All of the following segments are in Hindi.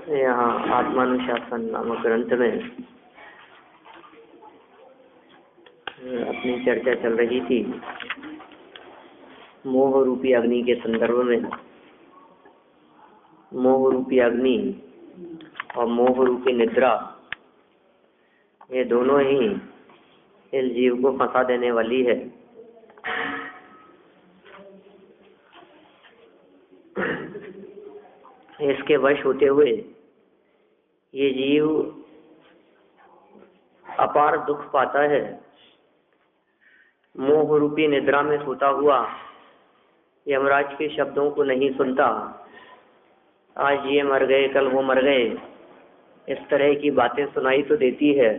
यहाँ आत्मानुशासन नामक ग्रंथ में अपनी चर्चा चल रही थी मोह रूपी अग्नि के संदर्भ में। मोह रूपी अग्नि और मोह रूपी निद्रा, ये दोनों ही इस जीव को फंसा देने वाली है। इसके वश होते हुए ये जीव अपार दुख पाता है। मोह रूपी निद्रा में सोता हुआ यमराज के शब्दों को नहीं सुनता। आज ये मर गए, कल वो मर गए, इस तरह की बातें सुनाई तो देती है,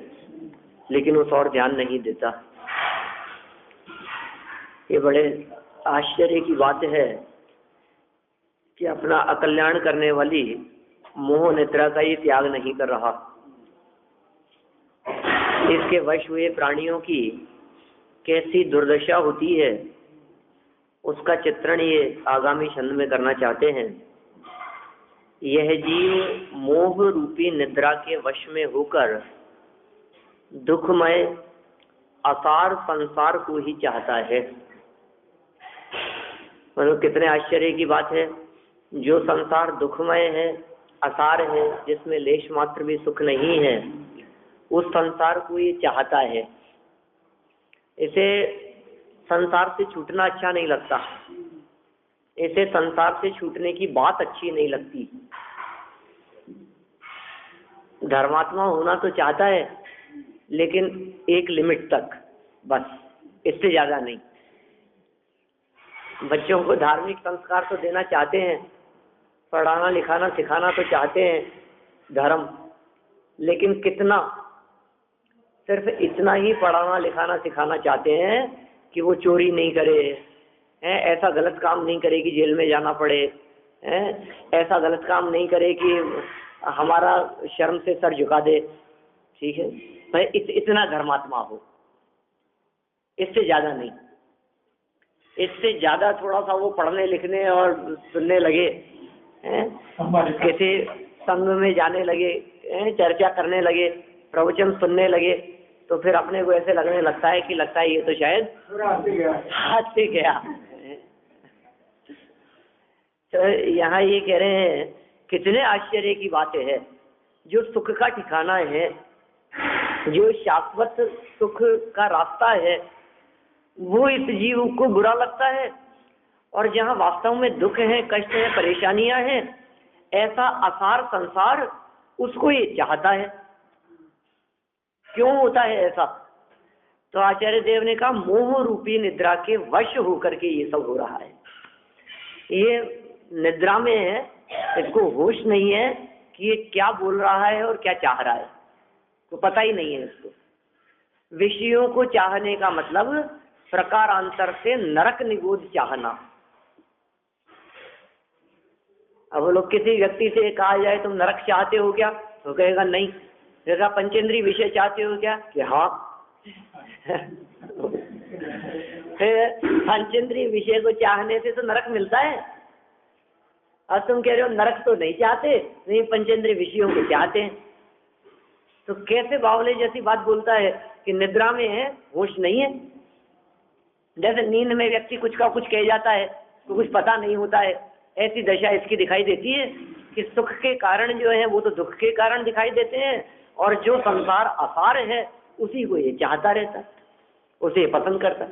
लेकिन उस और ध्यान नहीं देता। ये बड़े आश्चर्य की बात है कि अपना अकल्याण करने वाली मोह निद्रा का ये त्याग नहीं कर रहा। इसके वश हुए प्राणियों की कैसी दुर्दशा होती है, उसका चित्रण ये आगामी छंद में करना चाहते हैं। यह जीव मोह रूपी निद्रा के वश में होकर दुखमय असार संसार को ही चाहता है। मतलब कितने आश्चर्य की बात है। जो संसार दुखमय है, असार है, जिसमें लेश मात्र भी सुख नहीं है, उस संसार को ये चाहता है। इसे संसार से छूटना अच्छा नहीं लगता, इसे संसार से छूटने की बात अच्छी नहीं लगती। धर्मात्मा होना तो चाहता है, लेकिन एक लिमिट तक, बस, इससे ज्यादा नहीं। बच्चों को धार्मिक संस्कार तो देना चाहते हैं, पढ़ाना लिखाना सिखाना तो चाहते हैं धर्म, लेकिन कितना? सिर्फ इतना ही पढ़ाना लिखाना सिखाना चाहते हैं कि वो चोरी नहीं करे, ऐसा गलत काम नहीं करे कि जेल में जाना पड़े, ऐसा गलत काम नहीं करे कि हमारा शर्म से सर झुका दे। ठीक है, भाई इतना धर्मात्मा हो, इससे ज्यादा नहीं। इससे ज्यादा थोड़ा सा वो पढ़ने लिखने और सुनने लगे, किसी संघ में जाने लगे, चर्चा करने लगे, प्रवचन सुनने लगे, तो फिर अपने को ऐसे लगने लगता है कि लगता है ये तो शायद हाथ से गया। तो यहाँ ये कह रहे हैं कितने आश्चर्य की बात है। जो सुख का ठिकाना है, जो शाश्वत सुख का रास्ता है, वो इस जीव को बुरा लगता है। और जहाँ वास्तव में दुख है, कष्ट है, परेशानियां हैं, ऐसा असार संसार, उसको ये चाहता है। क्यों होता है ऐसा? तो आचार्य देव ने कहा मोह रूपी निद्रा के वश होकर के ये सब हो रहा है। ये निद्रा में है, इसको होश नहीं है कि ये क्या बोल रहा है और क्या चाह रहा है, तो पता ही नहीं है इसको। विषयों को चाहने का मतलब प्रकारांतर से नरक निगोद चाहना। अब वो लोग किसी व्यक्ति से कहा जाए तुम नरक चाहते हो क्या, तो कहेगा नहीं। जैसा पंचेंद्रीय विषय चाहते हो क्या, कि हाँ। पंचेंद्रीय विषय को चाहने से तो नरक मिलता है। अब तुम कह रहे हो नरक तो नहीं चाहते, नहीं पंचेंद्रीय विषयों को चाहते हैं, तो कैसे बावले जैसी बात बोलता है कि निद्रा में है, होश नहीं है। जैसे नींद में व्यक्ति कुछ का कुछ कह जाता है तो कुछ पता नहीं होता है, ऐसी दशा इसकी दिखाई देती है कि सुख के कारण जो है वो तो दुख के कारण दिखाई देते हैं, और जो संसार असार है उसी को ये चाहता रहता है, उसे पसंद करता है।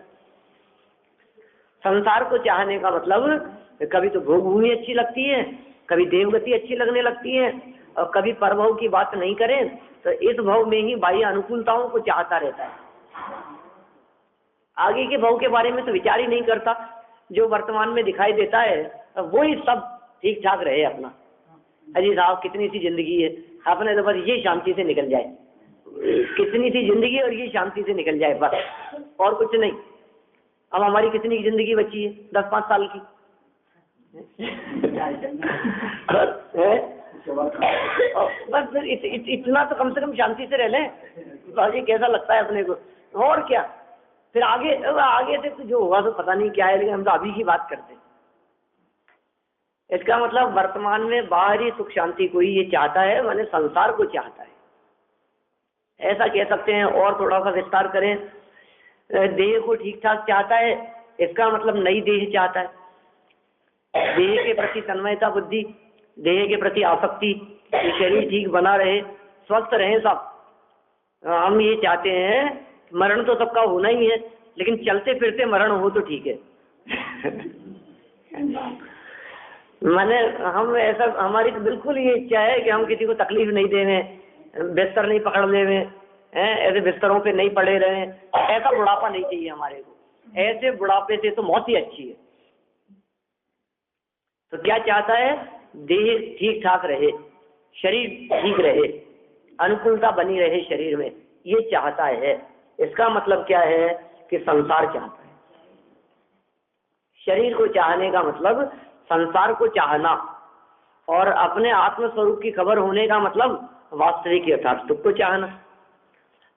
संसार को चाहने का मतलब कभी तो भोग भूमि अच्छी लगती है, कभी देवगति अच्छी लगने लगती है, और कभी परभव की बात नहीं करें तो इस भव में ही बाह्य अनुकूलताओं को चाहता रहता है। आगे के भव के बारे में तो विचार ही नहीं करता। जो वर्तमान में दिखाई देता है वो ही सब ठीक ठाक रहे अपना। अजी साहब कितनी सी जिंदगी है, अपने तो बस ये शांति से निकल जाए, कितनी सी जिंदगी और ये शांति से निकल जाए, बस, और कुछ नहीं। अब हमारी कितनी की जिंदगी बची है, 10-5 साल की बस फिर इतना तो कम से कम शांति से रह लें। बाजी कैसा लगता है अपने को, और क्या। फिर आगे आगे से तो जो हुआ तो पता नहीं क्या है, लेकिन हम तो अभी की बात करते हैं। इसका मतलब वर्तमान में बाहरी सुख शांति को ही ये चाहता है, माने संसार को चाहता है, ऐसा कह सकते हैं। और थोड़ा सा विस्तार करें, देह को ठीक ठाक चाहता है, इसका मतलब नई देह चाहता है। देह के प्रति तन्मयता बुद्धि, देह के प्रति आसक्ति, ये शरीर ठीक बना रहे, स्वस्थ रहे सब। हम ये चाहते हैं, मरण तो सबका होना ही है, लेकिन चलते फिरते मरण हो तो ठीक है। माने हम ऐसा, हमारी तो बिल्कुल ये इच्छा है कि हम किसी को तकलीफ नहीं देवे, बिस्तर नहीं पकड़ लेवे, ऐसे बिस्तरों पे नहीं पड़े रहे। ऐसा बुढ़ापा नहीं चाहिए हमारे को, ऐसे बुढ़ापे से तो मौत ही अच्छी है। तो क्या चाहता है, देह ठीक ठाक रहे, शरीर ठीक रहे, अनुकूलता बनी रहे शरीर में, ये चाहता है। इसका मतलब क्या है कि संसार चाहता है। शरीर को चाहने का मतलब संसार को चाहना, और अपने आत्म स्वरूप की खबर होने का मतलब वास्तविक यथार्थ सुख को चाहना।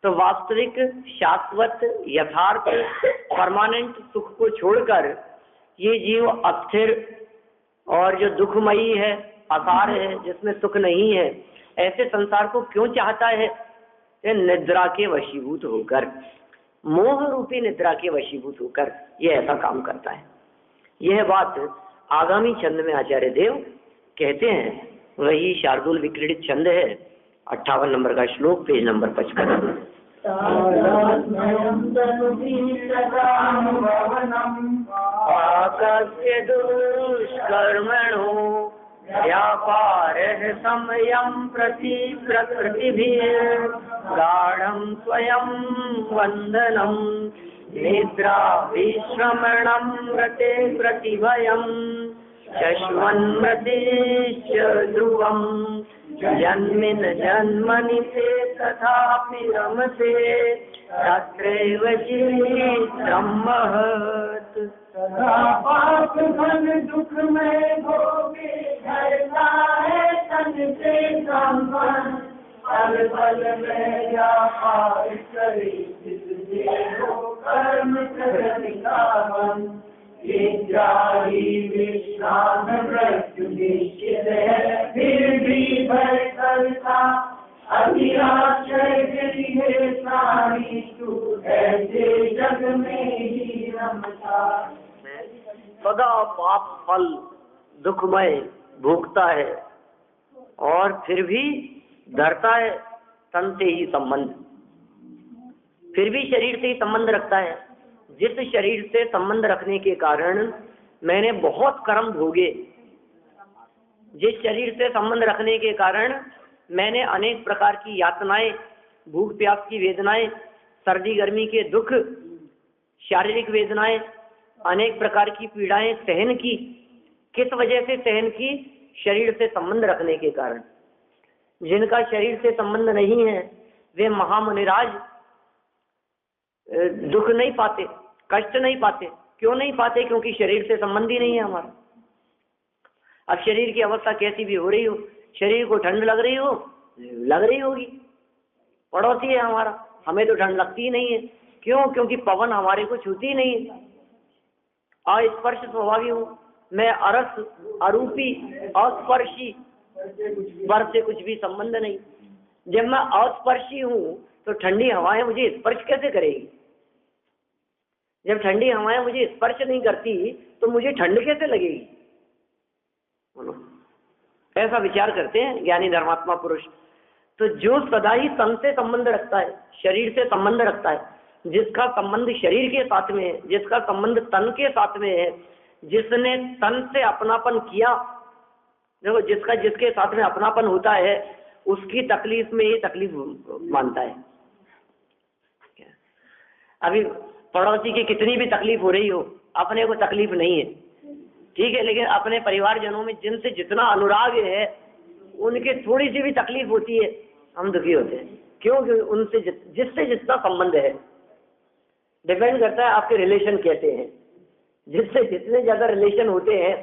तो वास्तविक शाश्वत यथार्थ परमानेंट सुख को छोड़कर ये जीव अस्थिर और जो दुखमयी है, असार है, जिसमें सुख नहीं है, ऐसे संसार को क्यों चाहता है? निद्रा के वशीभूत होकर, मोह रूपी निद्रा के वशीभूत होकर ये ऐसा काम करता है। यह बात आगामी छंद में आचार्य देव कहते हैं, वही शार्दूल विक्रीडित छंद है, 58 नंबर का श्लोक, पेज नंबर 55। दुष्कर्मणो व्यापारः समयं प्रति प्रकृतिभिः गाढं स्वयं वन्दनं निद्रा विश्रमणं व्रते प्रतिभयं शश्वन्मृतेश्च ध्रुवं जन्मिन जन्मनि ते तथापि रमते तत्रैव चित्रं महत्। पाप धन दुख में भोगे धरता है तन से संपन्न, पल पल में व्यापार करे जिससे हो कर्म प्रगति का मन। ये जारी विश्राम मृत्यु निश्चित है, फिर भी भय करता अतिआश्रय गिरी है सारी तू, ऐसे जग में ही रमता। सदा पाप फल दुखमय भोगता है और फिर भी धरता है तन से ही संबंध, फिर भी शरीर से ही संबंध रखता है। जिस शरीर से संबंध रखने के कारण मैंने बहुत कर्म भोगे, जिस शरीर से संबंध रखने के कारण मैंने अनेक प्रकार की यातनाएं, भूख प्यास की वेदनाएं, सर्दी गर्मी के दुख, शारीरिक वेदनाएं, अनेक प्रकार की पीड़ाएं सहन की। किस वजह से सहन की? शरीर से संबंध रखने के कारण। जिनका शरीर से संबंध नहीं है वे महामुनिराज दुख नहीं पाते, कष्ट नहीं पाते। क्यों नहीं पाते? क्योंकि शरीर से संबंध ही नहीं है हमारा। अब शरीर की अवस्था कैसी भी हो रही हो, शरीर को ठंड लग रही हो, लग रही होगी, पड़ोसी है हमारा, हमें तो ठंड लगती ही नहीं है। क्यों? क्योंकि पवन हमारे को छूती ही नहीं है। अस्पर्श स्वभावी हूँ मैं, अरस अरूपी अस्पर्शी, स्पर्श से कुछ भी संबंध नहीं। जब मैं अस्पर्शी हूँ तो ठंडी हवाएं मुझे स्पर्श कैसे करेगी? जब ठंडी हवाएं मुझे स्पर्श नहीं करती तो मुझे ठंड कैसे लगेगी? ऐसा विचार करते हैं ज्ञानी धर्मात्मा पुरुष। तो जो सदा ही तन से संबंध रखता है, शरीर से संबंध रखता है, जिसका संबंध शरीर के साथ में है, जिसका संबंध तन के साथ में है, जिसने तन से अपनापन किया, देखो जिसका जिसके साथ में अपनापन होता है उसकी तकलीफ में ये तकलीफ मानता है। अभी पड़ोसी की कितनी भी तकलीफ हो रही हो, अपने को तकलीफ नहीं है, ठीक है, लेकिन अपने परिवारजनों में जिनसे जितना अनुराग है उनके थोड़ी सी भी तकलीफ होती है हम दुखी होते हैं। क्यों? उनसे जिससे जितना संबंध है, डिपेंड करता है आपके रिलेशन कैसे हैं। जिससे जितने ज्यादा रिलेशन होते हैं,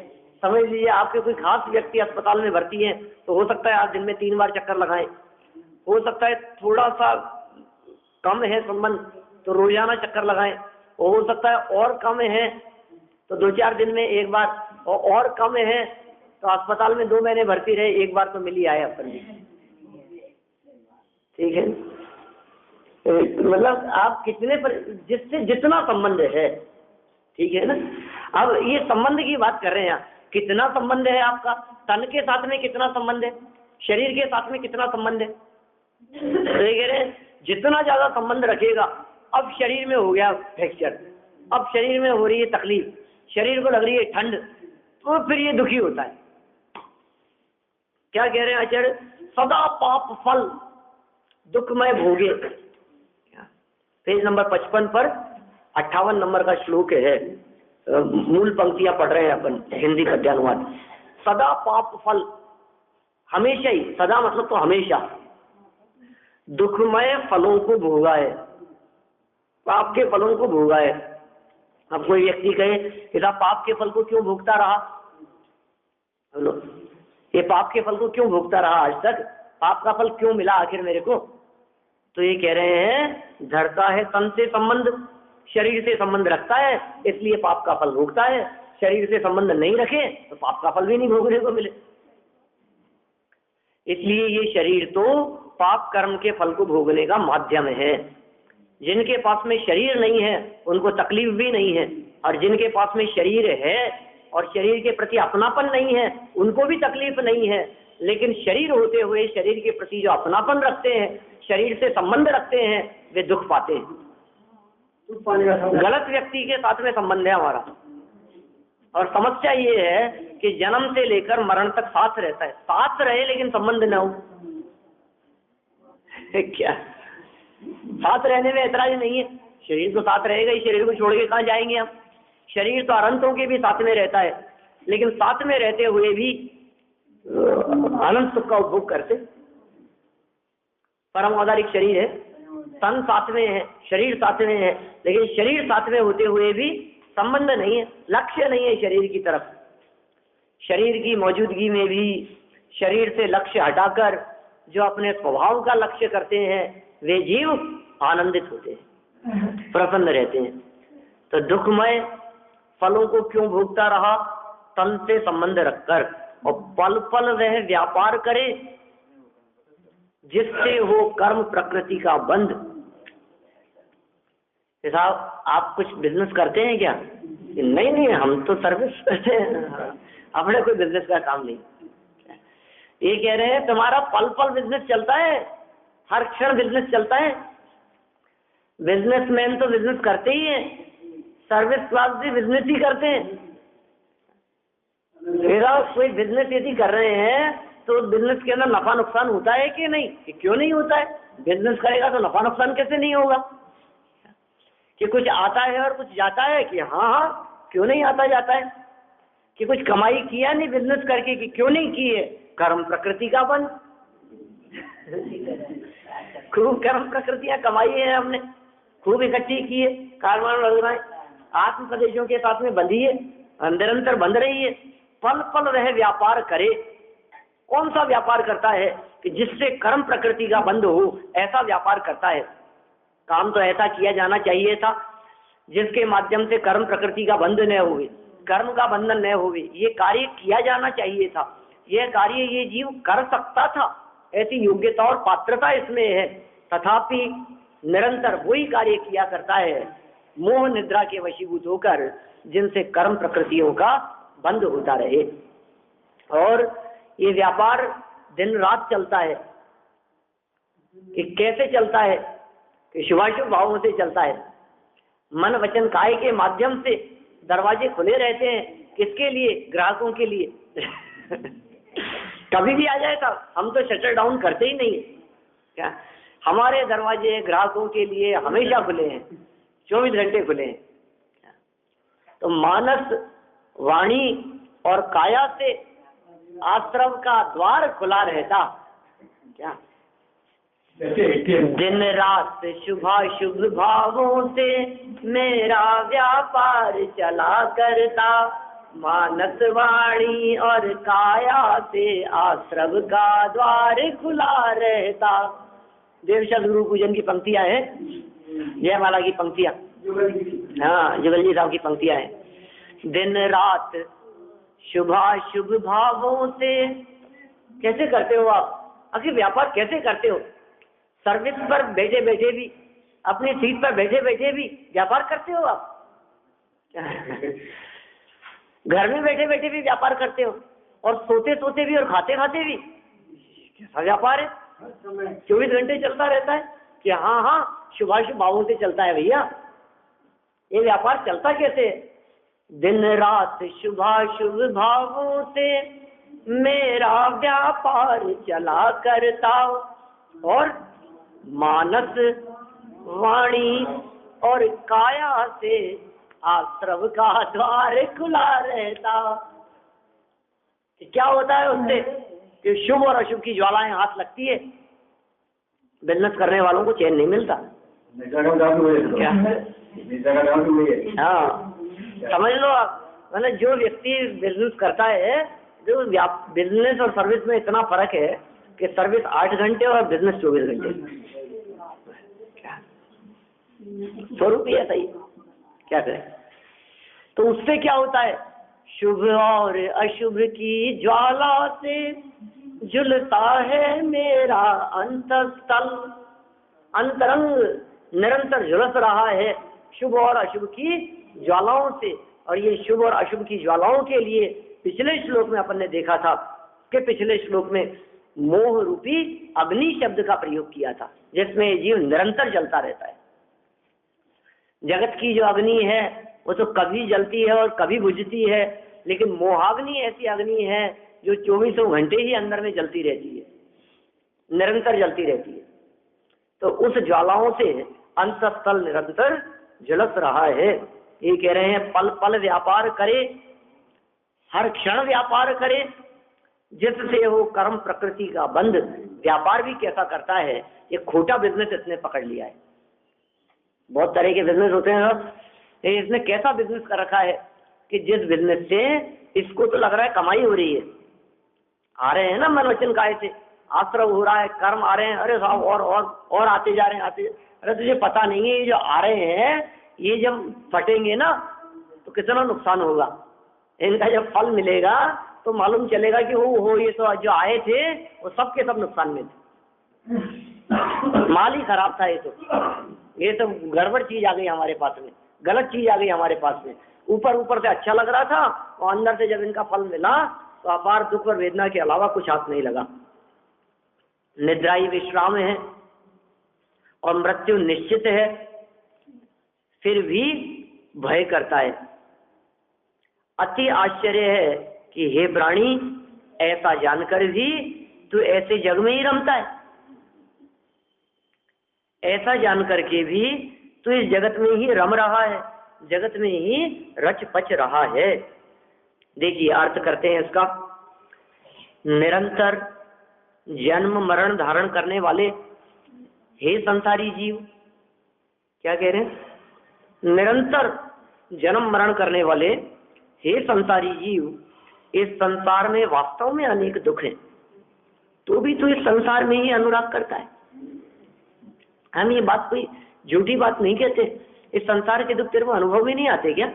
समझ लीजिए आपके कोई खास व्यक्ति अस्पताल में भर्ती है तो हो सकता है आप दिन में 3 बार चक्कर लगाएं, हो सकता है थोड़ा सा कम है संबंध तो रोजाना चक्कर लगाएं, हो सकता है और कम है तो 2-4 दिन में एक बार, और कम है तो अस्पताल में 2 महीने भर्ती रहे, एक बार तो मिल ही आए अपन भी, ठीक है। मतलब आप कितने पर, जिससे जितना संबंध है, ठीक है ना। अब ये संबंध की बात कर रहे हैं, कितना संबंध है आपका, तन के साथ में कितना संबंध है, शरीर के साथ में कितना संबंध है, तो ये कह रहे हैं जितना ज्यादा संबंध रखेगा। अब शरीर में हो गया फ्रैक्चर, अब शरीर में हो रही है तकलीफ, शरीर को लग रही है ठंड, तो फिर ये दुखी होता है। क्या कह रहे हैं आचार्य, सदा पाप फल दुखमय भोगे। पेज नंबर 55 पर 58 नंबर का श्लोक है, मूल पंक्तियां पढ़ रहे हैं अपन, हिंदी पद्यानुवाद। सदा पाप फल, हमेशा ही, सदा मतलब तो हमेशा, दुखमय फलों को भोगा है, पाप के फलों को भोगा है। अब कोई व्यक्ति कहे कि साहब पाप के फल को क्यों भोगता रहा, बोलो ये पाप के फल को क्यों भोगता रहा आज तक, पाप का फल क्यों मिला आखिर मेरे को, तो ये कह रहे हैं धरता है तन से संबंध, शरीर से संबंध रखता है इसलिए पाप का फल भोगता है, शरीर से संबंध नहीं रखे तो पाप का फल भी नहीं भोगने को मिले। इसलिए ये शरीर तो पाप कर्म के फल को भोगने का माध्यम है। जिनके पास में शरीर नहीं है उनको तकलीफ भी नहीं है, और जिनके पास में शरीर है और शरीर के प्रति अपनापन नहीं है उनको भी तकलीफ नहीं है। लेकिन शरीर होते हुए शरीर के प्रति जो अपनापन रखते हैं, शरीर से संबंध रखते हैं, वे दुख पाते हैं। गलत व्यक्ति के साथ में संबंध है हमारा, और समस्या ये है कि जन्म से लेकर मरण तक साथ रहता है, साथ रहे लेकिन संबंध न हो। क्या साथ रहने में ऐतराज नहीं है, शरीर तो साथ रहेगा ही, शरीर को छोड़ के कहाँ जाएंगे हम। शरीर तो अनंतों के भी साथ में रहता है, लेकिन साथ में रहते हुए भी अनंत सुख का उपभोग करते। परम औदारिक शरीर है, तन साथ में है, शरीर साथ में है, लेकिन शरीर साथ में होते हुए भी संबंध नहीं है, लक्ष्य नहीं है शरीर की तरफ। शरीर की मौजूदगी में भी शरीर से लक्ष्य हटाकर जो अपने स्वभाव का लक्ष्य करते हैं वे जीव आनंदित होते हैं, प्रसन्न रहते हैं। तो दुखमय फलों को क्यों भोगता रहा, तन से संबंध रखकर, और पल पल वह व्यापार करे जिससे हो कर्म प्रकृति का बंध। साहब आप कुछ बिजनेस करते हैं क्या? नहीं हम तो सर्विस करते हैं, अपने कोई बिजनेस का काम नहीं। ये कह रहे हैं तुम्हारा पल पल बिजनेस चलता है, हर क्षण बिजनेस चलता है। बिजनेसमैन तो बिजनेस करते ही हैं, सर्विस क्लास भी बिजनेस ही करते हैं। मेरा कोई बिजनेस यदि कर रहे हैं तो बिजनेस के अंदर नफा नुकसान होता है कि नहीं, कि क्यों नहीं होता है? बिजनेस करेगा तो नफा नुकसान कैसे नहीं होगा? कि कुछ आता है और कुछ जाता है, कि हाँ क्यों नहीं आता जाता है? कि कुछ कमाई किया नहीं बिजनेस करके, कि क्यों नहीं की है? कर्म प्रकृति का बंध। खूब कर्म प्रकृतियां कमाई है हमने, खूब इकट्ठी की है, कारवां लग रहा है, आत्म प्रदेशों के साथ में बंधी है, निरंतर बंध रही है। पल पल वह व्यापार करे। कौन सा व्यापार करता है? कि जिससे कर्म प्रकृति का बंध हो, ऐसा व्यापार करता है। काम तो ऐसा किया जाना चाहिए था जिसके माध्यम से कर्म प्रकृति का बंध न हुए, कर्म का बंधन न हुए। ये कार्य किया जाना चाहिए था, यह कार्य ये जीव कर सकता था, ऐसी योग्यता और पात्रता इसमें है। तथापि निरंतर वही कार्य किया करता है मोह निद्रा के वशीभूत होकर, जिनसे कर्म प्रकृतियों का बंध होता रहे। और ये व्यापार दिन रात चलता है। कि कैसे चलता है? कि शुभाशुभ भावों से चलता है। मन वचन काय के माध्यम से दरवाजे खुले रहते हैं। किसके लिए? ग्राहकों के लिए। कभी भी आ जाए था, हम तो शटर डाउन करते ही नहीं। क्या हमारे दरवाजे ग्राहकों के लिए हमेशा खुले हैं, 24 घंटे खुले हैं। तो मानस वाणी और काया से आश्रम का द्वार खुला रहता। क्या दिन रात शुभाशुभ भावों से मेरा व्यापार चला करता, मानस वाणी और काया से आश्रम का द्वार खुला रहता। देवशब्द गुरु पूजन की पंक्तियां हैं, जयमाला की पंक्तियां, हाँ जुगल जी साहब की पंक्तियां हैं। दिन रात शुभाशुभ भावों से, कैसे करते हो आप? आखिर व्यापार कैसे करते हो? सर्विस पर बैठे बैठे भी, अपनी सीट पर बैठे बैठे भी व्यापार करते हो आप? घर में बैठे बैठे भी व्यापार करते हो, और सोते सोते भी और खाते खाते भी। कैसा व्यापार है? 24 घंटे चलता रहता है कि हाँ हाँ शुभाशुभ भावों से चलता है भैया। ये व्यापार चलता कैसे है? दिन रात शुभाशुभ भावों से मेरा व्यापार चला करता, और मानस वाणी और काया से आश्रम का द्वार खुला रहता। क्या होता है उससे कि शुभ और अशुभ की ज्वालाएं हाथ लगती है, बिजनेस करने वालों को चैन नहीं मिलता। क्या? हाँ समझ लो आप, मतलब जो व्यक्ति बिजनेस करता है, जो बिजनेस और सर्विस में इतना फर्क है कि सर्विस 8 घंटे और बिजनेस 24 घंटे। क्या स्वरूप ही ऐसा ही, क्या करें? तो उससे क्या होता है? शुभ और अशुभ की ज्वाला से झुलता है मेरा अंतस्थल, अंतरंग निरंतर झुलस रहा है शुभ और अशुभ की ज्वालाओं से। और ये शुभ और अशुभ की ज्वालाओं के लिए पिछले श्लोक में अपन ने देखा था कि पिछले श्लोक में मोह रूपी अग्नि शब्द का प्रयोग किया था, जिसमें जीव निरंतर जलता रहता है। जगत की जो अग्नि है वो तो कभी जलती है और कभी बुझती है, लेकिन मोहाग्नि ऐसी अग्नि है जो 24 घंटे ही अंदर में जलती रहती है, निरंतर जलती रहती है। तो उस ज्वालाओं से अंतस्थल निरंतर झुलस रहा है। ये कह रहे हैं पल पल व्यापार करे, हर क्षण व्यापार करे, जिससे हो कर्म प्रकृति का बंध। व्यापार भी कैसा करता है? ये खोटा बिजनेस इसने पकड़ लिया है। बहुत तरह के बिजनेस होते हैं, इसने कैसा बिजनेस कर रखा है कि जिस बिजनेस से इसको तो लग रहा है कमाई हो रही है, आ रहे हैं ना मन वचन काय से, आश्रव हो रहा है, कर्म आ रहे हैं, अरे साहब और आते जा रहे हैं, आते। अरे तुझे पता नहीं है ये जो आ रहे हैं ये जब फटेंगे ना तो कितना नुकसान होगा। इनका जब फल मिलेगा तो मालूम चलेगा कि हो ये तो जो आए थे वो सब के सब नुकसान में थे, माल ही खराब था। ये तो गड़बड़ चीज आ गई हमारे पास में, गलत चीज आ गई हमारे पास में। ऊपर से अच्छा लग रहा था और अंदर से जब इनका फल मिला तो अपार दुख और वेदना के अलावा कुछ हाथ नहीं लगा। निद्रा ही विश्राम है और मृत्यु निश्चित है, फिर भी भय करता है। अति आश्चर्य है कि हे प्राणी, ऐसा जानकर भी तू ऐसे जग में ही रमता है। ऐसा जानकर के भी तू इस जगत में ही रम रहा है, जगत में ही रच पच रहा है। देखिए अर्थ करते हैं इसका। निरंतर जन्म मरण धारण करने वाले हे संसारी जीव, क्या कह रहे हैं? निरंतर जन्म मरण करने वाले हे संसारी जीव, इस संसार में वास्तव में अनेक दुख हैं, तो भी तू इस संसार में ही अनुराग करता है। हम ये बात कोई झूठी बात नहीं कहते। इस संसार के दुख तेरे को अनुभव में नहीं आते क्या?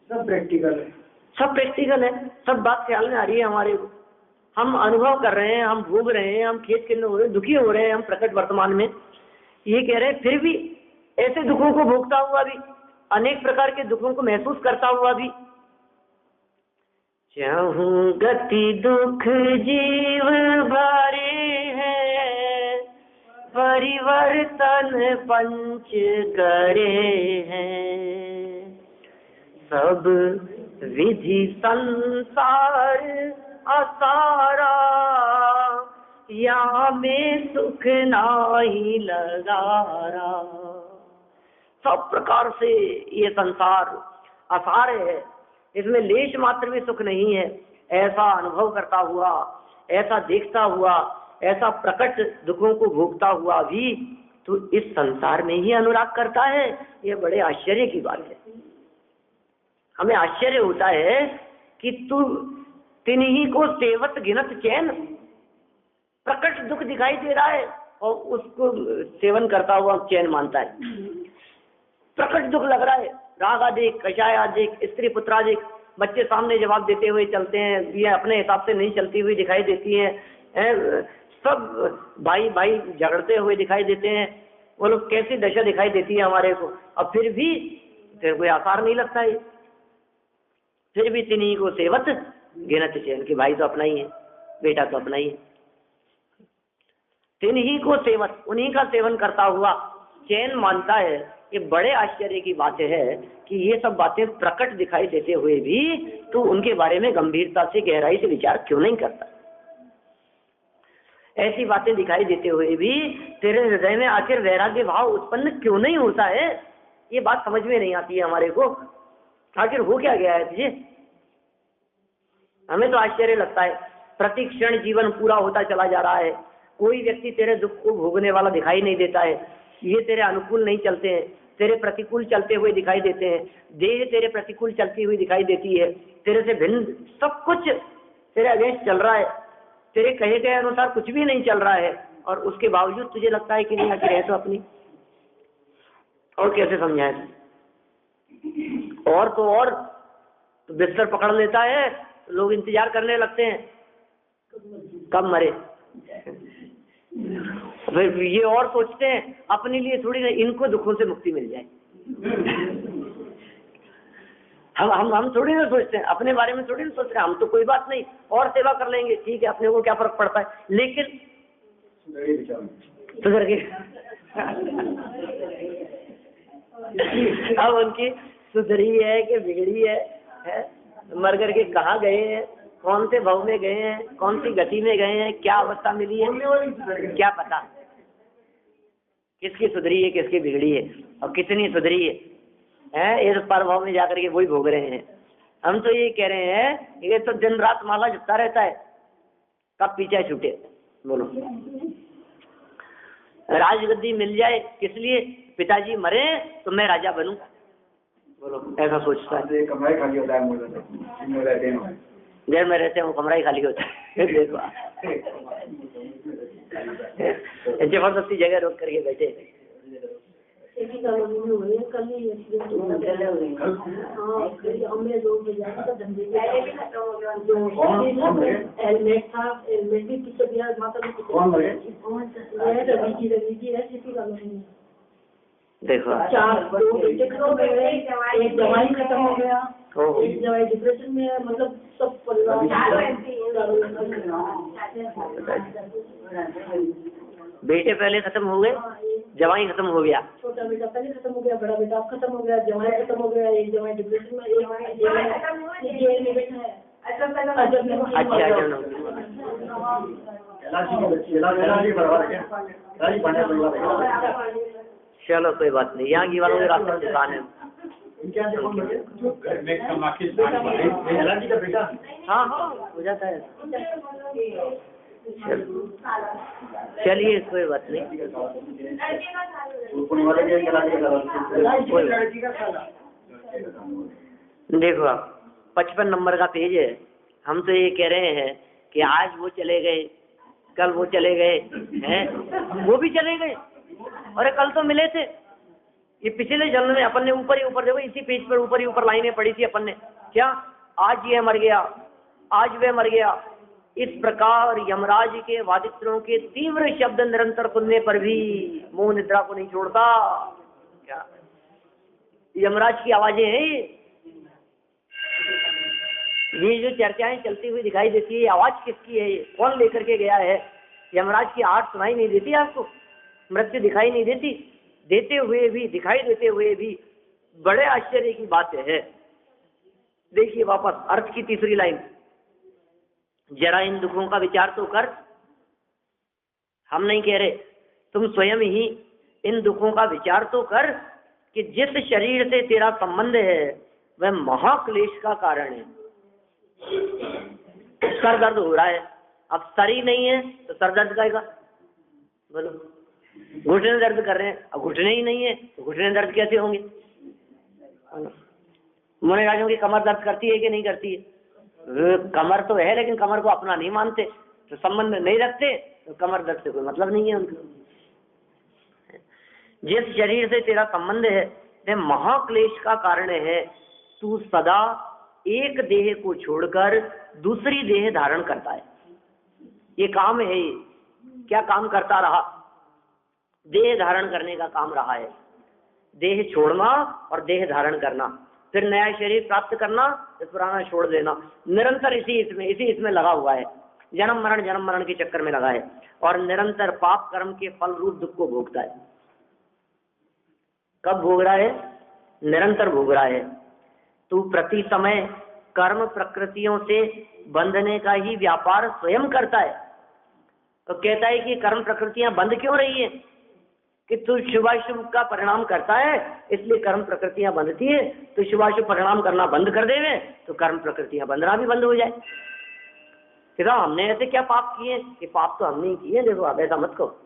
सब प्रैक्टिकल है, सब प्रैक्टिकल है, सब बात ख्याल में आ रही है हमारे को। हम अनुभव कर रहे हैं, हम भोग रहे हैं, हम खेत खिन्न हो रहे हैं, दुखी हो रहे हैं हम प्रकट वर्तमान में। ये कह रहे हैं फिर भी ऐसे दुखों को भोगता हुआ भी, अनेक प्रकार के दुखों को महसूस करता हुआ भी, चाहूं गति दुख जीव भरे हैं, परिवर्तन पंच करे हैं, सब विधि संसार असारा, यहाँ में सुख नाही लगारा। सब प्रकार से ये संसार असार है, इसमें लेश मात्र भी सुख नहीं है। ऐसा अनुभव करता हुआ, ऐसा देखता हुआ, ऐसा प्रकट दुखों को भोगता हुआ भी तू इस संसार में ही अनुराग करता है। ये बड़े आश्चर्य की बात है। हमें आश्चर्य होता है कि तू तिन्हीं को सेवत गिनत चैन, प्रकट दुख दिखाई दे रहा है, और उसको सेवन करता हुआ चैन मानता है। प्रकट दुख लग रहा है, राग आदिक, कषाय आदिक, स्त्री पुत्रादिक, बच्चे सामने जवाब देते हुए चलते हैं, ये अपने हिसाब से नहीं चलती हुई दिखाई देती हैं, सब भाई भाई झगड़ते हुए दिखाई देते हैं, वो लोग कैसी दशा दिखाई देती है हमारे को, और फिर भी कोई आसार नहीं लगता है। फिर भी तिन्हीं को सेवत गिनत चैन, कि भाई तो अपना ही है, बेटा तो अपना ही है। तिन्हीं को सेवत, उन्हीं का सेवन करता हुआ चैन मानता है। ये बड़े आश्चर्य की बात है कि ये सब बातें प्रकट दिखाई देते हुए भी तू उनके बारे में गंभीरता से, गहराई से विचार क्यों नहीं करता? ऐसी बातें दिखाई देते हुए भी तेरे हृदय में आखिर वैराग्य भाव उत्पन्न क्यों नहीं होता है? ये बात समझ में नहीं आती है हमारे को। आखिर हो क्या गया है तुझे? हमें तो आश्चर्य लगता है, प्रति क्षण जीवन पूरा होता चला जा रहा है, कोई व्यक्ति तेरे दुख को भोगने वाला दिखाई नहीं देता है। ये तेरे अनुकूल नहीं चलते हैं, तेरे प्रतिकूल चलते हुए दिखाई देते हैं, देह तेरे प्रतिकूल चलती हुई दिखाई देती है, तेरे से भिन्न सब कुछ तेरे अगेंस्ट चल रहा है, तेरे कहे गए अनुसार कुछ भी नहीं चल रहा है, और उसके बावजूद तुझे लगता है कि नहीं आखिर है तो अपनी। और कैसे समझाएं? और तो बिस्तर पकड़ लेता है, लोग इंतजार करने लगते हैं कब मरे। फिर ये और सोचते हैं अपने लिए थोड़ी ना, इनको दुखों से मुक्ति मिल जाए। हम थोड़ी ना सोचते हैं अपने बारे में, थोड़ी ना सोचते हैं हम तो कोई बात नहीं और सेवा कर लेंगे, ठीक है, अपने को क्या फर्क पड़ता है। लेकिन सुधर के अब उनकी सुधरी है कि बिगड़ी है, मर करके कहाँ गए हैं, कौन से भाव में गए हैं, कौन सी गति में गए हैं, क्या अवस्था मिली है, क्या पता किसकी सुधरी है किसकी बिगड़ी है और कितनी सुधरी है। इस पर भाव में जाकर के वही भोग रहे हैं। हम तो ये कह रहे हैं ये तो दिन रात माला जपता रहता है, कब पीछे छूटे। बोलो, राजगद्दी मिल जाए किस लिए? पिताजी मरे तो मैं राजा बनूं। बोलो, ऐसा सोचता है। कमरा ही खाली होता है, देर में रहते हैं वो कमरा ही खाली होता है। देखो जबरदस्ती जगह रोक करके बैठे। देखो एक दवाई खत्म हो गया, एक दवाई डिप्रेशन में है, मतलब सब बेटे पहले खत्म हो गए, जवाई खत्म हो गया, छोटा बेटा पहले खत्म हो गया, बड़ा बेटा अब खत्म हो गया, जवाई खत्म हो गया, एक जवाई डिप्रेशन में, एक जेल में बैठा है। चलो कोई बात नहीं, यहाँ की वालों के रास्ते दुकान है। हाँ हो जाता है। चलिए कोई बात नहीं। देखो आप 55 नंबर का पेज है। हम तो ये कह रहे हैं कि आज वो चले गए, कल वो चले गए हैं, वो भी चले गए, अरे कल तो मिले थे। ये पिछले जन्म में अपन ने ऊपर ही ऊपर, देखो इसी पेज पर ऊपर ही ऊपर लाइनें पढ़ी थी अपन ने, क्या आज ये मर गया, आज वे मर गया। इस प्रकार यमराज के वादित्रों के तीव्र शब्द निरंतर सुनने पर भी मोह निद्रा को नहीं छोड़ता। क्या यमराज की आवाजें हैं ये जो चर्चाएं चलती हुई दिखाई देती है, ये आवाज किसकी है? ये कौन लेकर के गया है? यमराज की आहट सुनाई नहीं देती आपको? मृत्यु दिखाई नहीं देती? देते हुए भी, दिखाई देते हुए भी बड़े आश्चर्य की बात है। देखिए वापस अर्थ की तीसरी लाइन, जरा इन दुखों का विचार तो कर। हम नहीं कह रहे, तुम स्वयं ही इन दुखों का विचार तो कर कि जिस शरीर से तेरा संबंध है वह महाक्लेश का कारण है। सर दर्द हो रहा है, अब सर ही नहीं है तो सर दर्द करेगा। बोलो, घुटने दर्द कर रहे हैं, अब घुटने ही नहीं है तो घुटने दर्द कैसे होंगे? मुनिराजों की कमर दर्द करती है कि नहीं करती है? कमर तो है लेकिन कमर को अपना नहीं मानते, तो संबंध नहीं रखते, तो कमर दर्द से कोई मतलब नहीं है उनका। जिस शरीर से तेरा संबंध है वह महाक्लेश का कारण है। तू सदा एक देह को छोड़कर दूसरी देह धारण करता है। ये काम है। ये क्या काम करता रहा? देह धारण करने का काम रहा है। देह छोड़ना और देह धारण करना, फिर नया शरीर प्राप्त करना, फिर पुराना छोड़ देना। निरंतर इसी इसमें लगा हुआ है। जन्म मरण के चक्कर में लगा है और निरंतर पाप कर्म के फल रूप दुख को भोगता है। कब भोग रहा है? निरंतर भोग रहा है। तू प्रति समय कर्म प्रकृतियों से बंधने का ही व्यापार स्वयं करता है। तो कहता है कि कर्म प्रकृतियां बंद क्यों रही है? कि तू शुभाशुभ का परिणाम करता है, इसलिए कर्म प्रकृतियां बंधती है। तो शुभाशुभ परिणाम करना बंद कर देवे तो कर्म प्रकृतियां बंधना भी बंद हो जाए। कि हमने ऐसे क्या पाप किए? कि पाप तो हमने ही किए। देखो आप ऐसा मत कहो।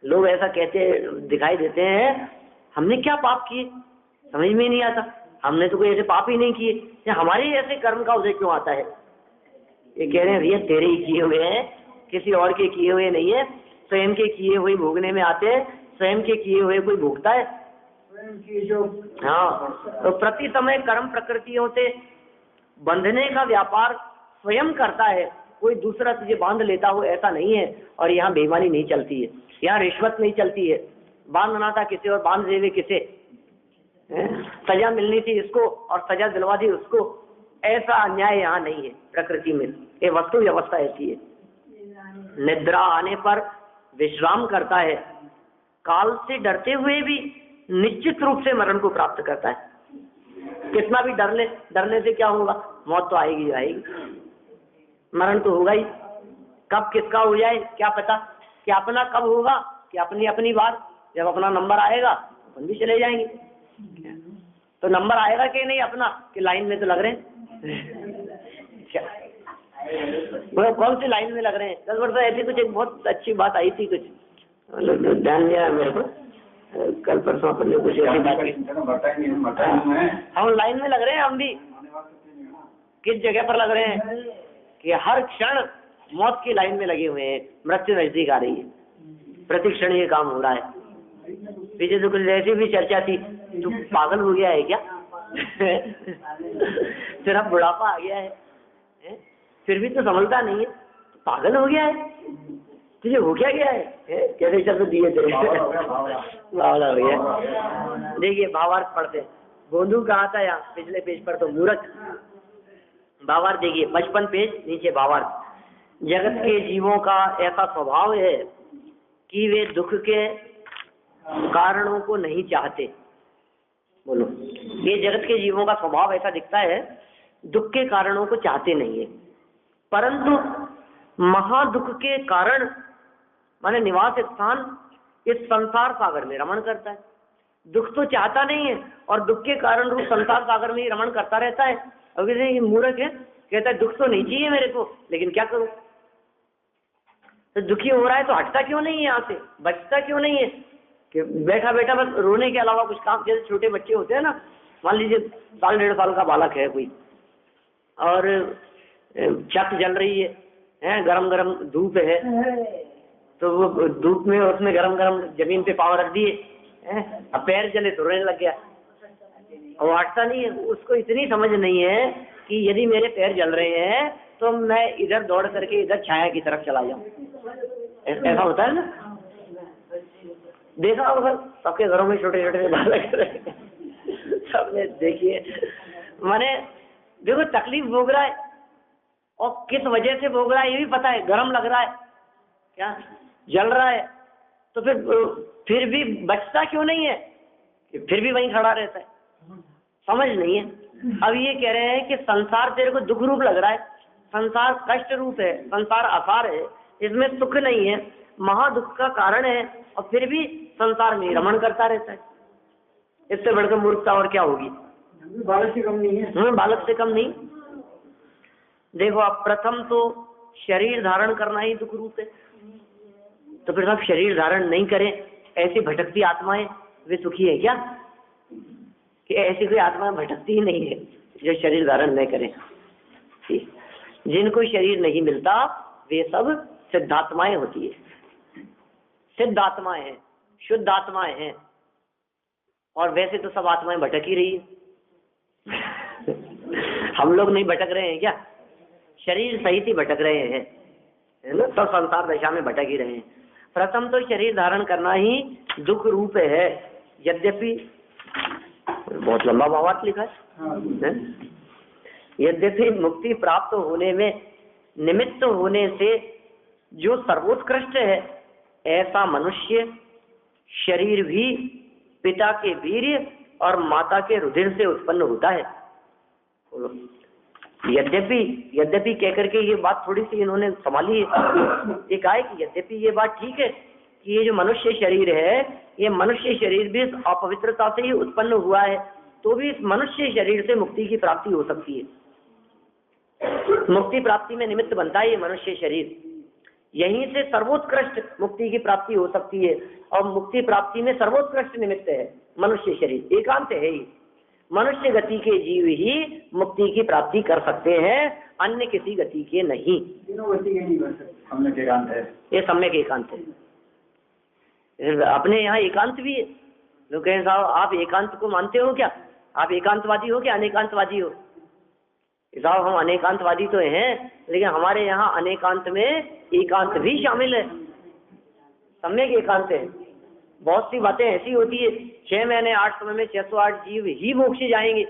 लोग ऐसा कहते दिखाई देते हैं, हमने क्या पाप किए, समझ में नहीं आता। हमने तो कोई ऐसे पाप ही नहीं किए, हमारे ऐसे कर्म का उदय क्यों आता है? ये कह रहे हैं भैया तेरे ही किए हुए हैं, किसी और के किए हुए नहीं है। स्वयं के किए हुए भोगने में आते हैं। स्वयं के किए हुए कोई भोगता है? स्वयं की जो हाँ, तो प्रति समय कर्म प्रकृतियों से बंधने का व्यापार स्वयं करता है। कोई दूसरा तुझे बांध लेता हो ऐसा नहीं है। और यहाँ बेईमानी नहीं चलती है, यहाँ रिश्वत नहीं चलती है। बांधना था किसे और बांध देवे किसे, सजा मिलनी थी इसको और सजा दिलवा दी उसको, ऐसा अन्याय यहाँ नहीं है प्रकृति में। ये वस्तु व्यवस्था ऐसी है। निद्रा आने पर विश्राम करता है। काल से डरते हुए भी निश्चित रूप से मरण को प्राप्त करता है। कितना भी डरने से क्या होगा? मौत तो आएगी आएगी, मरण तो होगा ही। कब किसका हो जाए क्या पता? कि अपना कब होगा? कि अपनी बार जब अपना नंबर आएगा अपन भी चले जाएंगे। तो नंबर आएगा कि नहीं अपना? कि लाइन में तो लग रहे हैं। वो कौन सी लाइन में लग रहे हैं? 10 वर्ष ऐसी कुछ एक बहुत अच्छी बात आई थी, कुछ ध्यान नहीं आया मेरे को। कल परसों अपन ने कुछ ऐसी बात की। हम लाइन में लग रहे हैं, हम भी किस जगह पर लग रहे हैं? कि हर क्षण मौत की लाइन में लगे हुए हैं। मृत्यु नजदीक आ रही है, प्रति क्षण ये काम हो रहा है। पीछे तो कुछ ऐसी भी चर्चा थी, तू पागल हो गया है क्या? तेरा बुढ़ापा आ गया है, फिर भी तो समझता नहीं है, पागल हो गया है, तुझे हो क्या गया है? कैसे शब्द दिए थे? बावला हो गया। देखिए भावार्थ पढ़ते हैं। गोंदू कहा था यहाँ पिछले पेज पर तो मूर्ख। भावार्थ देखिए 55 पेज नीचे भावार्थ। जगत के जीवों का ऐसा स्वभाव है कि वे दुख के कारणों को नहीं चाहते। बोलो, ये जगत के जीवों का स्वभाव ऐसा दिखता है, दुख के कारणों को चाहते नहीं है। परंतु महादुख के कारण माने निवास स्थान इस संसार सागर में रमण करता है। दुख तो चाहता नहीं है और दुख के कारण रूप संसार सागर में ही रमण करता रहता है। अब ये मूर्ख है, कहता है दुख तो नहीं चाहिए मेरे को, लेकिन क्या करूं? तो दुखी हो रहा है तो हटता क्यों नहीं है यहाँ से, बचता क्यों नहीं है? कि बैठा बैठा बस रोने के अलावा कुछ काम, जैसे छोटे बच्चे होते हैं ना, मान लीजिए 1.5 साल का बालक है कोई, और छत जल रही है, गरम गरम धूप है, तो वो धूप में उसमें गरम गरम जमीन पे पाँव रख दिए, अब पैर जले तो रोने लग गया और हटता नहीं है। उसको इतनी समझ नहीं है कि यदि मेरे पैर जल रहे हैं तो मैं इधर दौड़ करके इधर छाया की तरफ चला जाऊं। ऐसा होता है ना, देखा होगा सबके घरों में छोटे छोटे बालक सबने देखिए। माने देखो तकलीफ भोग रहा है और किस वजह से भोग रहा है ये भी पता है, गर्म लग रहा है, क्या जल रहा है, तो फिर भी बचता क्यों नहीं है? कि फिर भी वहीं खड़ा रहता है, समझ नहीं है। अब ये कह रहे हैं कि संसार तेरे को दुख रूप लग रहा है, संसार कष्ट रूप है, संसार आसार है, इसमें सुख नहीं है, महादुख का कारण है, और फिर भी संसार में रमण करता रहता है। इससे बढ़कर मूर्खता और क्या होगी? बालक से कम नहीं है। बालक से कम नहीं। देखो अब प्रथम तो शरीर धारण करना ही दुख रूप है, तो फिर आप शरीर धारण नहीं करें, ऐसी भटकती आत्माएं वे सुखी है क्या? कि ऐसी कोई आत्मा भटकती ही नहीं है जो शरीर धारण नहीं करे। जिनको शरीर नहीं मिलता वे सब सिद्धात्माएं होती है, सिद्धात्माएं हैं। शुद्ध आत्माएं हैं, और वैसे तो सब आत्माएं भटक ही रही है। हम लोग नहीं भटक रहे हैं क्या? शरीर सहित ही भटक रहे हैं, है ना? सब संसार दशा में भटक ही रहे हैं। प्रथम तो शरीर धारण करना ही दुख रूप है। यद्यपि बहुत लंबा भावार्थ लिखा है। यद्यपि मुक्ति प्राप्त होने में निमित्त होने से जो सर्वोत्कृष्ट है, ऐसा मनुष्य शरीर भी पिता के वीर्य और माता के रुधिर से उत्पन्न होता है। यद्यपि कहकर के ये बात थोड़ी सी इन्होंने संभाली है। ये कहा है कि यद्यपि ये बात ठीक है कि ये जो मनुष्य शरीर है, ये मनुष्य शरीर भी अपवित्रता से ही उत्पन्न हुआ है, तो भी इस मनुष्य शरीर से मुक्ति की प्राप्ति हो सकती है। मुक्ति प्राप्ति में निमित्त बनता है ये मनुष्य शरीर। यहीं से सर्वोत्कृष्ट मुक्ति की प्राप्ति हो सकती है, और मुक्ति प्राप्ति में सर्वोत्कृष्ट निमित्त है मनुष्य शरीर। एकांत है ही। मनुष्य गति के जीव ही मुक्ति की प्राप्ति कर सकते हैं, अन्य किसी गति के नहीं। तीनों गति के नहीं कर सकते। सम्यक एकांत है, ये सम्यक एकांत है। अपने यहाँ एकांत भी है। लोग कहें साहब आप एकांत को मानते हो क्या? आप एकांतवादी हो क्या अनेकांतवादी हो? साहब हम अनेकांतवादी तो हैं, लेकिन हमारे यहाँ अनेकांत में एकांत भी शामिल है। सम्यक एकांत है। बहुत सी बातें ऐसी होती है 6 महीने 8 समय में 608 जीव ही मोक्ष जाएंगे।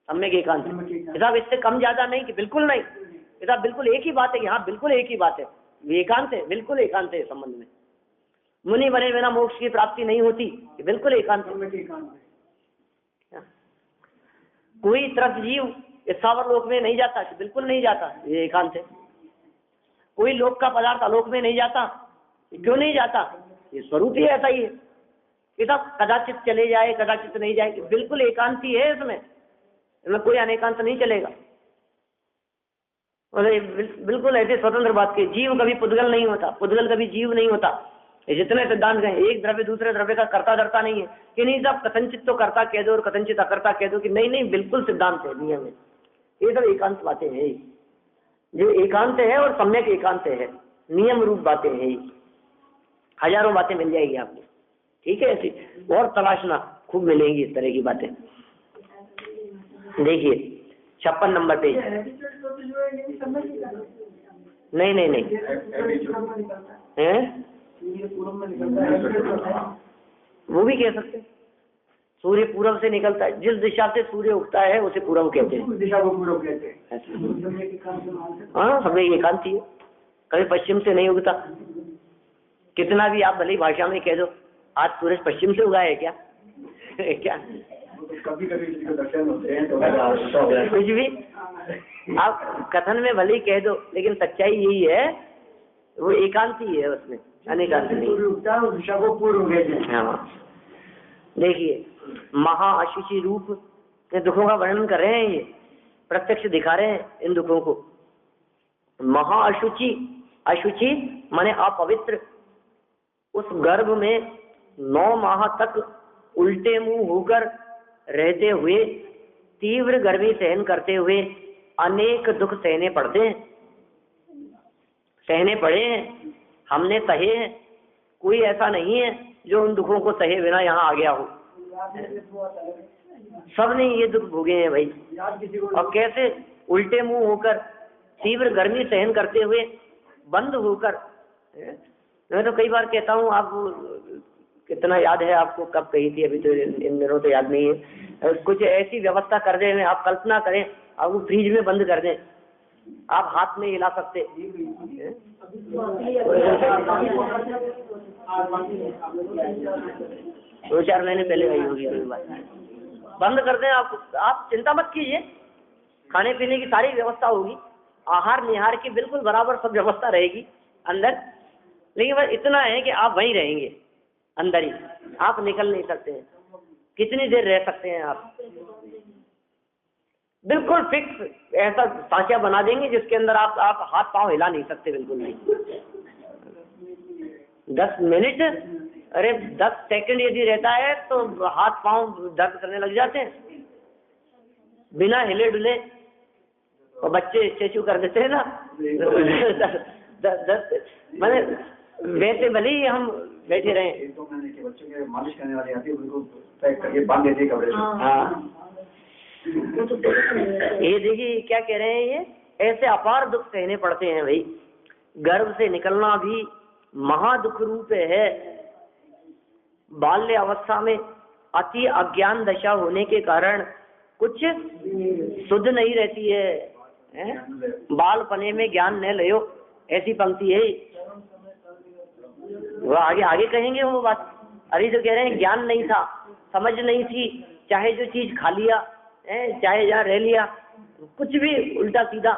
सम्यक एकांत साहब इससे कम ज्यादा नहीं कि बिल्कुल नहीं। साहब बिल्कुल एक ही बात है, यहाँ बिल्कुल एक ही बात है। एकांत है, बिल्कुल एकांत है। संबंध में मुनि बने बिना मोक्ष की प्राप्ति नहीं होती, बिल्कुल एकांत है। कोई तरफ जीव स्थावर लोक में नहीं जाता, बिल्कुल नहीं जाता, ये एकांत है। कोई लोक का पदार्थ आलोक में नहीं जाता, क्यों नहीं जाता? ये स्वरूप ही ऐसा ही है कि सब कदाचित चले जाए, कदाचित नहीं जाए, बिल्कुल एकांत ही है। इसमें कोई अनेकांत नहीं चलेगा। और बिल्कुल ऐसे स्वतंत्र बात के जीव कभी पुद्गल नहीं होता, पुद्गल कभी जीव नहीं होता। ये जितने सिद्धांत हैं, एक द्रव्य दूसरे द्रव्य का कर्ता धर्ता नहीं है कि नहीं साहब कथनचित तो कर्ता कह दो और कथनचित अकर्ता कह दो, कि नहीं नहीं बिल्कुल सिद्धांत है, नियम है। ये सब एकांत बातें हैं, जो एकांत है और सम्यक एकांत है, नियम रूप बातें हैं। हजारों बातें मिल जाएगी आपको, ठीक है? ऐसी और तलाशना खूब मिलेंगी इस तरह की बातें। देखिए 56 नंबर पेज। नहीं नहीं नहीं है, वो भी कह सकते हैं। सूर्य पूरब से निकलता है, जिस दिशा से सूर्य उगता है उसे पूरब कहते हैं। दिशा को पूरब कहते हैं। हाँ समय एकांत ही है, कभी पश्चिम से नहीं उगता। कितना भी आप भली भाषा में कह दो आज सूरज पश्चिम से उगा है क्या? क्या कभी कभी दर्शन होते हैं तो कुछ भी आप कथन में भले कह दो, लेकिन सच्चाई यही है, वो एकांत ही है, उसमें अनेकांत नहीं। दिशा को पूर्व कहते हैं। हाँ देखिए महाअशुचि रूप के दुखों का वर्णन कर रहे हैं, ये प्रत्यक्ष दिखा रहे हैं इन दुखों को। महाअशुचि, अशुचि माने अपवित्र, उस गर्भ में 9 माह तक उल्टे मुंह होकर रहते हुए, तीव्र गर्मी सहन करते हुए अनेक दुख सहने पड़ते हैं, सहने पड़े हैं, हमने सहे हैं। कोई ऐसा नहीं है जो उन दुखों को सहे बिना यहाँ आ गया हो। सबने ये दुख भोगे हैं भाई। और कैसे? उल्टे मुंह होकर, तीव्र गर्मी सहन करते हुए, बंद होकर। मैं तो कई बार कहता हूँ, आप कितना याद है आपको, कब कही थी, अभी तो इन दिनों तो याद नहीं है। कुछ ऐसी व्यवस्था कर दें, आप कल्पना करें, आप वो फ्रिज में बंद कर दें, आप हाथ में हिला सकते। 2-4 महीने पहले आई होगी कोई बात। बंद कर दें आप चिंता मत कीजिए, खाने पीने की सारी व्यवस्था होगी, आहार निहार की बिल्कुल बराबर सब व्यवस्था रहेगी अंदर। लेकिन बस इतना है कि आप वहीं रहेंगे अंदर ही, आप निकल नहीं सकते हैं। कितनी देर रह सकते हैं आप? बिल्कुल फिक्स ऐसा सांचा बना देंगे जिसके अंदर आप हाथ पांव हिला नहीं सकते, बिल्कुल नहीं। 10 मिनट, अरे 10 सेकंड यदि रहता है तो हाथ पांव दर्द करने लग जाते हैं, बिना हिले डुले। और बच्चे चेचू कर देते हैं ना। 10 मैंने वैसे भले ही हम बैठे रहे। 1-2 महीने के बच्चों के मालिश करने वाली आती है, बिल्कुल पैक करके बांध देती है कपड़े से। हाँ, ये देखिए क्या कह रहे हैं, ये ऐसे अपार दुख सहने पड़ते हैं भाई। गर्भ से निकलना भी महादुख रूप है। बाल्य अवस्था में अति अज्ञान दशा होने के कारण कुछ शुद्ध नहीं रहती है, बालपने में ज्ञान न लियो, ऐसी पंक्ति है। वो आगे कहेंगे वो बात। अभी तो कह रहे हैं ज्ञान नहीं था, समझ नहीं थी, चाहे जो चीज खा लिया, चाहे जहाँ रह लिया, कुछ भी उल्टा सीधा।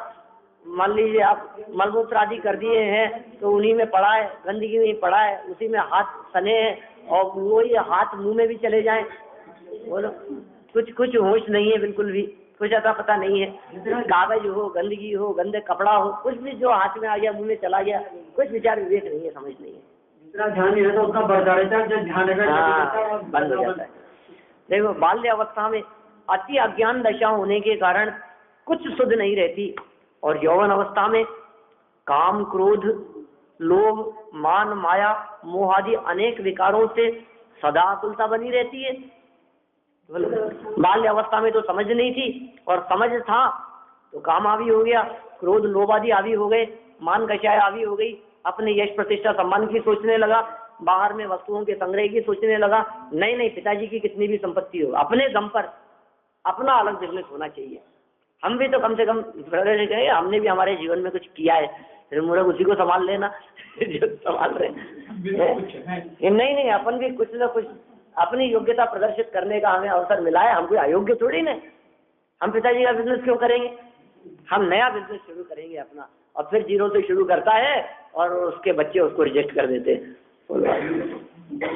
मान लीजिए आप मलमूत्र आदि कर दिए हैं तो उन्हीं में पड़ा है, गंदगी में पड़ा है, उसी में हाथ सने हैं और वो ये हाथ मुंह में भी चले जाएं, बोलो कुछ होश नहीं है, बिल्कुल भी कुछ अता पता नहीं है। कागज हो, गंदगी हो, गंदे कपड़ा हो, कुछ भी जो हाथ में आ गया, मुंह में चला गया, कुछ विचार विवेक नहीं है, समझ नहीं है। जितना ध्यान नहीं रहता उतना बढ़ता रहता है, जब ध्यान हाँ, बंद हो जाता है। देखो बाल्य अवस्था में अति अज्ञान दशा होने के कारण कुछ शुद्ध नहीं रहती, और यौवन अवस्था में काम, क्रोध, लोभ, मान, माया, मोह आदि अनेक विकारों से सदा आकुलता बनी रहती है। बाल्य अवस्था में तो समझ नहीं थी, और समझ था तो काम आदि हो गया, क्रोध, लोभ आदि आदि हो गए, मान कषाय आदि हो गई, अपने यश प्रतिष्ठा सम्मान की सोचने लगा, बाहर में वस्तुओं के संग्रह की सोचने लगा। नहीं, पिताजी की कितनी भी संपत्ति हो, अपने दम पर अपना अलग बिजनेस होना चाहिए। हम भी तो कम से कम गए, हमने भी हमारे जीवन में कुछ किया है, फिर मूर्ख उसी को संभाल लेना जो संभाल रहे नहीं, अपन भी कुछ ना कुछ अपनी योग्यता प्रदर्शित करने का हमें अवसर मिला है। हम कोई अयोग्य थोड़ी ना, हम पिताजी का बिजनेस क्यों करेंगे, हम नया बिजनेस शुरू करेंगे अपना, और फिर जीरो से शुरू करता है और उसके बच्चे उसको रिजेक्ट कर देते हैं।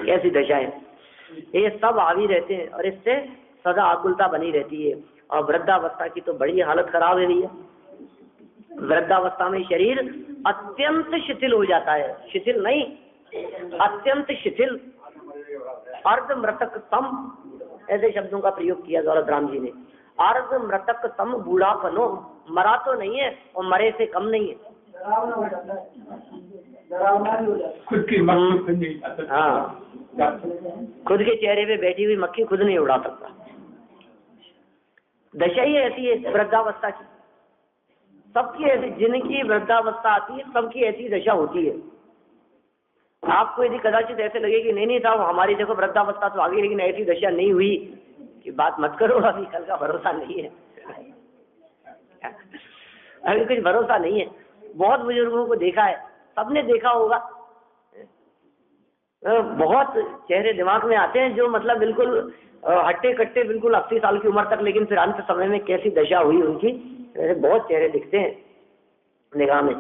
कैसी दशा है, ये सब हावी रहते हैं और इससे सदा आकुलता बनी रहती है। और वृद्धावस्था की तो बड़ी हालत खराब है भैया। वृद्धावस्था में शरीर अत्यंत शिथिल हो जाता है, शिथिल नहीं, अत्यंत शिथिल, अर्ध मृतक तम, ऐसे शब्दों का प्रयोग किया दौलत राम जी ने। अर्ध मृतक तम बूढ़ापनो, मरा तो नहीं है और मरे से कम नहीं है। खुद की हाँ, खुद के चेहरे पे बैठी हुई मक्खी खुद नहीं उड़ा सकता। दशा ही ऐसी है वृद्धावस्था की, सबकी ऐसी, जिनकी वृद्धावस्था आती है सबकी ऐसी दशा होती है। आपको यदि कदाचित ऐसे लगे कि नहीं था हमारी देखो वृद्धावस्था तो आ गई लेकिन ऐसी दशा नहीं हुई, कि बात मत करो, अभी कल का भरोसा नहीं है अभी कुछ भरोसा नहीं है। बहुत बुजुर्गों को देखा है, सबने देखा होगा, बहुत चेहरे दिमाग में आते हैं जो मतलब बिल्कुल हट्टे कट्टे, बिल्कुल 80 साल की उम्र तक, लेकिन फिर अंत समय में कैसी दशा हुई उनकी, ऐसे बहुत चेहरे दिखते हैं निगाह में।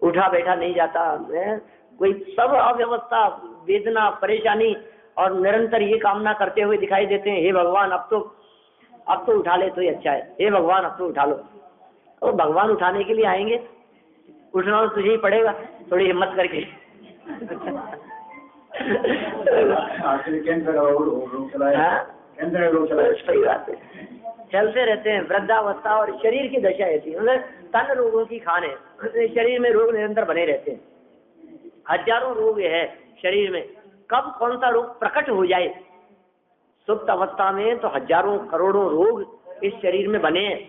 उठा बैठा नहीं जाता है, कोई सब अव्यवस्था, वेदना, परेशानी, और निरंतर ये कामना करते हुए दिखाई देते हैं, हे भगवान अब तो उठा ले तो ही अच्छा है, हे भगवान अब तो उठा लो। और भगवान उठाने के लिए आएंगे, उठना तो तुझे ही पड़ेगा, थोड़ी हिम्मत करके सही बात है, चलते रहते हैं। वृद्धावस्था और शरीर की दशा ऐसी, मतलब तन रोगों की खान है, शरीर में रोग निरंतर बने रहते हैं। हजारों रोग है शरीर में, कब कौन सा रोग प्रकट हो जाए। सुप्त अवस्था में तो हजारों करोड़ों रोग इस शरीर में बने हैं,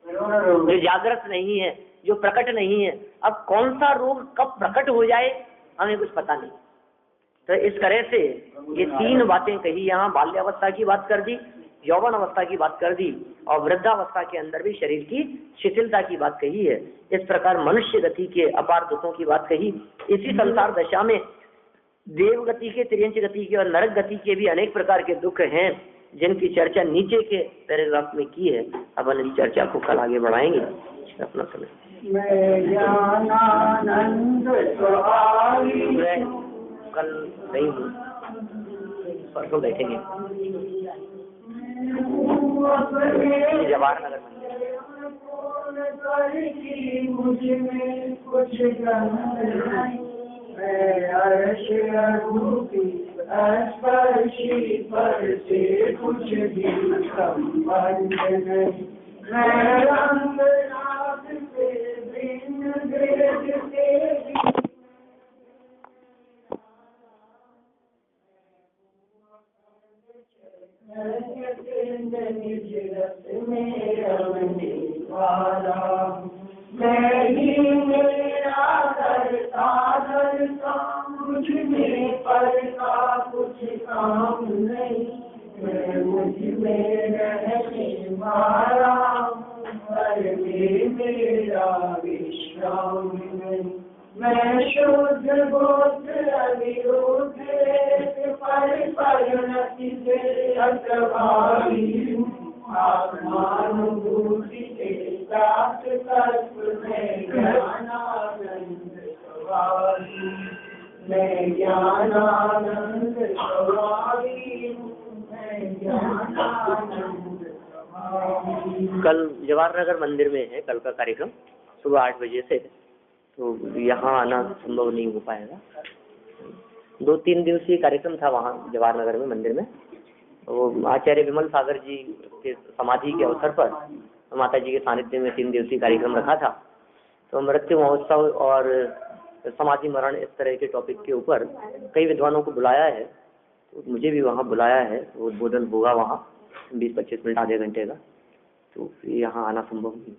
जो जागृत नहीं है, जो प्रकट नहीं है। अब कौन सा रोग कब प्रकट हो जाए हमें कुछ पता नहीं। तो इस तरह से ये 3 बातें कही, यहाँ बाल्यावस्था की बात कर दी, यौवन अवस्था की बात कर दी, और वृद्धावस्था के अंदर भी शरीर की शिथिलता की बात कही है। इस प्रकार मनुष्य गति के अपार दुखों की बात कही। इसी संसार दशा में देव गति के, त्रियंच गति के और नरक गति के भी अनेक प्रकार के दुख हैं, जिनकी चर्चा नीचे के पैराग्राफ में की है। अब इस चर्चा को कल आगे बढ़ाएंगे। अपना समय कल नहीं हूँ, परसों बैठेंगे जवाहर नगर मंदिर। निज रस में रमने वाला, मैं ही मेरा करता धरता, मुझ में पर का कुछ काम नहीं, मैं मुझ में रहने वाला, पर में मेरा विश्राम नहीं। मैं शुद्ध बोध अविरोध परिणति से अतवारी हूँ, आत्मानुभूति के साथ तत्व में ज्ञानानंद सवारी, मैं ज्ञानानंद सवारी हूँ, मैं ज्ञानानंद सवारी। कल जवाहर नगर मंदिर में है कल का कार्यक्रम सुबह 8 बजे से, तो यहाँ आना संभव नहीं हो पाएगा। 2-3 दिवसीय कार्यक्रम था वहाँ जवाहर नगर में मंदिर में। वो आचार्य विमल सागर जी के समाधि के अवसर पर माता जी के सानिध्य में 3 दिवसीय कार्यक्रम रखा था। तो मृत्यु महोत्सव और समाधि मरण इस तरह के टॉपिक के ऊपर कई विद्वानों को बुलाया है, तो मुझे भी वहाँ बुलाया है। तो उद्बोधन होगा वहाँ 20-25 मिनट आधे घंटे का, तो यहाँ आना संभव नहीं।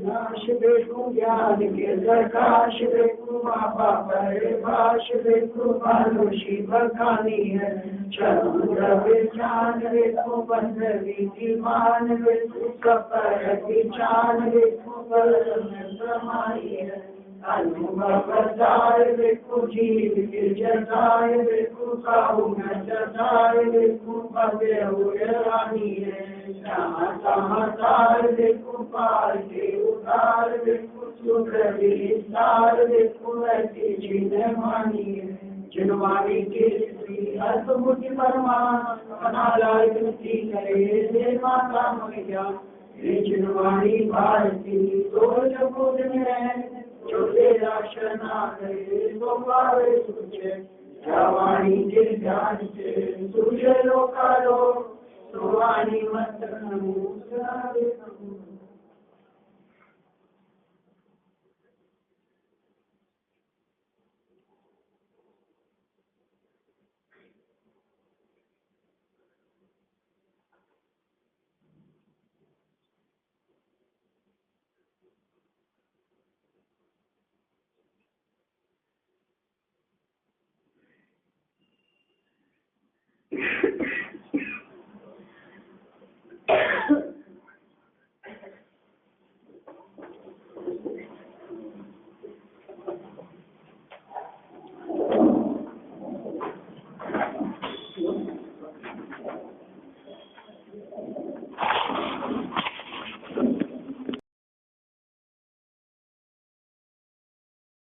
नाश देखूं ज्ञान के प्रकाश देखूं, बाबा परिभाष देखूं, भानुषी बखानी है चंद्र विचान देखूं, बंधवी दीवान देखूं, कपर विचान देखूं, बल में समाई है अनुभवदाय देखूं, जीव के जताय देखूं, काहू न जताय देखूं, भव्य हुए रानी है समाचार देखूं, पार के उतार देखूं, सुख विस्तार देखूं, ऐसी जिन्हें मानी है जिनवानी के श्री अद्भुत परमान, अनालय कृति करे दे माता मैया, ये जिनवानी भारती तो जबूद में जो तेरा शना करे तो पावे तुझे, जवानी के ध्यान से तुझे लोकालो, सुवानी मत नमूसरावे नमू।